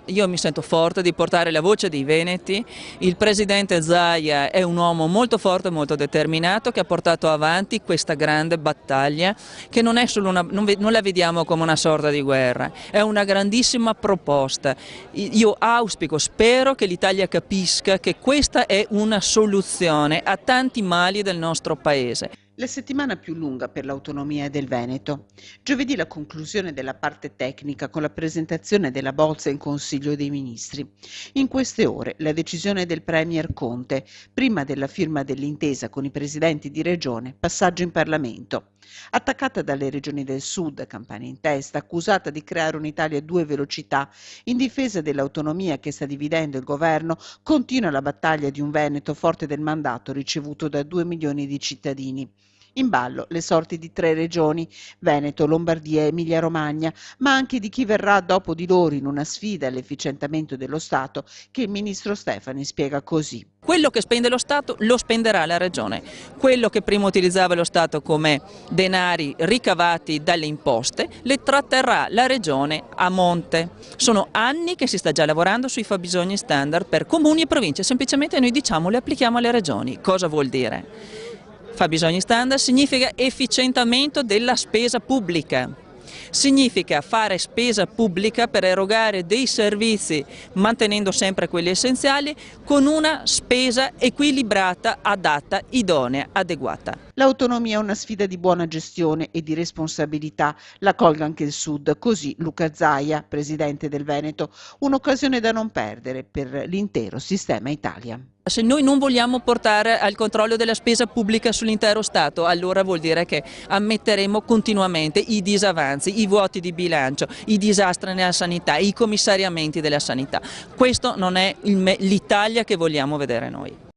Io mi sento forte di portare la voce dei veneti. Il presidente Zaia è un uomo molto forte e molto determinato che ha portato avanti questa grande battaglia che non è solo non la vediamo come una sorta di guerra, è una grandissima proposta. Io auspico, spero che l'Italia capisca che questa è una soluzione a tanti mali del nostro paese. La settimana più lunga per l'autonomia del Veneto. Giovedì la conclusione della parte tecnica con la presentazione della bozza in Consiglio dei Ministri. In queste ore la decisione del Premier Conte, prima della firma dell'intesa con i presidenti di regione, passaggio in Parlamento. Attaccata dalle regioni del sud, Campania in testa, accusata di creare un'Italia a due velocità, in difesa dell'autonomia che sta dividendo il governo, continua la battaglia di un Veneto forte del mandato ricevuto da 2 milioni di cittadini. In ballo le sorti di 3 regioni, Veneto, Lombardia e Emilia-Romagna, ma anche di chi verrà dopo di loro in una sfida all'efficientamento dello Stato che il ministro Stefani spiega così. Quello che spende lo Stato lo spenderà la Regione, quello che prima utilizzava lo Stato come denari ricavati dalle imposte le tratterrà la Regione a monte. Sono anni che si sta già lavorando sui fabbisogni standard per comuni e province, semplicemente noi diciamo le applichiamo alle regioni. Cosa vuol dire? Fabbisogni standard significa efficientamento della spesa pubblica. Significa fare spesa pubblica per erogare dei servizi mantenendo sempre quelli essenziali con una spesa equilibrata, adatta, idonea, adeguata. L'autonomia è una sfida di buona gestione e di responsabilità, la colga anche il Sud, così Luca Zaia, presidente del Veneto, un'occasione da non perdere per l'intero sistema Italia. Se noi non vogliamo portare al controllo della spesa pubblica sull'intero Stato, allora vuol dire che ammetteremo continuamente i disavanzi, i vuoti di bilancio, i disastri nella sanità, i commissariamenti della sanità. Questo non è l'Italia che vogliamo vedere noi.